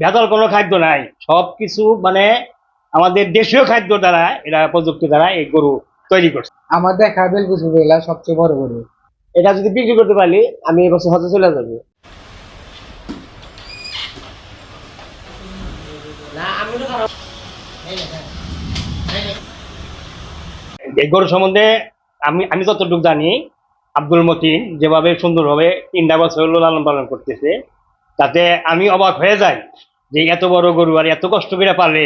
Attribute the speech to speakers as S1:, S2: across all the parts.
S1: ভেজাল কোনো খাদ্য নাই, সবকিছু মানে আমাদের দেশীয় খাদ্য দ্বারা এরা প্রযুক্তি দ্বারা এই গরু তৈরি করছে।
S2: আমার দেখা বেলকুচি বেলা সবচেয়ে বড় গরু।
S3: এটা যদি বিক্রি করতে পারি আমি এবছর হজে চলে যাবো।
S1: এই গরু সম্বন্ধে আমি যতটুকু জানি, আব্দুল মতিন যেভাবে সুন্দরভাবে 3টা বছর হলো লালন পালন করতেছে, তাতে আমি অবাক হয়ে যাই যে এত বড় গরু আর এত কষ্ট করে পালে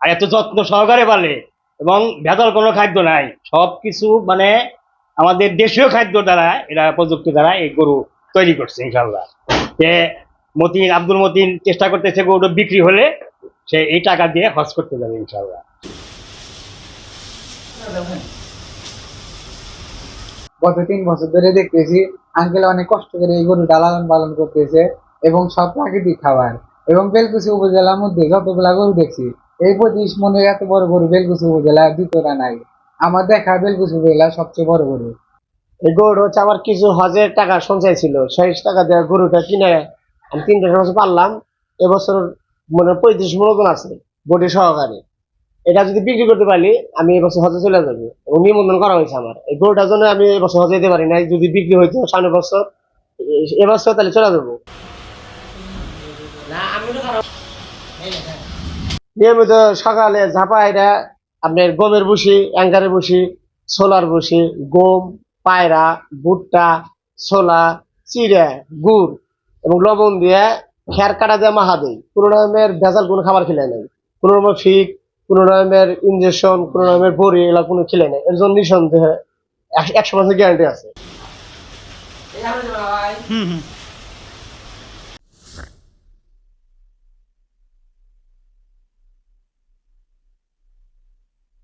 S1: আর এত যত্ন সহকারে পালে, এবং ভেজাল কোনো খাদ্য নাই, সবকিছু মানে আমাদের দেশীয় খাদ্য দ্বারা এরা প্রযুক্তি দ্বারা এই গরু তৈরি করছে ইনশাল্লাহ। যে আব্দুল মতিন চেষ্টা করতেছে গরুটা বিক্রি হলে সে এই টাকা দিয়ে হজ করতে যাবে ইনশাল্লাহ।
S2: গত 3 বছর ধরে দেখতেছি আঙ্কেল অনেক কষ্ট করে এই গরুটা লালন পালন করতেছে এবং সব প্রাকৃতিক খাবার। এবং বেলকুচি উপজেলার মধ্যে যতগুলা গরু দেখছি, এই 25 মনের এত বড় গরু বেলকুচি উপজেলা দ্বিতীয়টা নাই। আমার দেখা বেলকুচি উপজেলা সবচেয়ে বড় গরু।
S3: এই গরুটা হচ্ছে আমার কিছু হজের টাকা সঞ্চয় ছিল, সেই টাকা দিয়ে গরুটা কিনে আমি 3টা বছর পারলাম। এবছর মনে হয় 35 মন ওজন আছে বডি সহকারে। এটা যদি বিক্রি করতে পারি আমি এবছর হজে চলে যাবো এবং নিবন্ধন করা হয়েছে আমার। এই গরুটার জন্য আমি এবছর হজে যেতে পারি না, যদি বিক্রি হইতো সামনের বছর এবছর তাহলে চলে যাবো। নিয়মিত সকালে ঝাপাইরা আপনার গমের ভুসি, অ্যাঙ্গারের ভুসি, ছোলার ভুসি, গম, পায়রা, ভুট্টা, ছোলা, চিড়া, গুড় এবং লবণ দিয়ে খের কাটা দিয়ে মাহা দেয়। কোনো রকমের ভেজাল কোনো খাবার খেলে নাই, কোনো রকমের ফিক, কোনো রকমের ইঞ্জেকশন, কোনো রকমের বড়ি, এগুলো কোনো খেলে নাই। এর জন্য নিঃসন্দেহে 100% গ্যারান্টি আছে।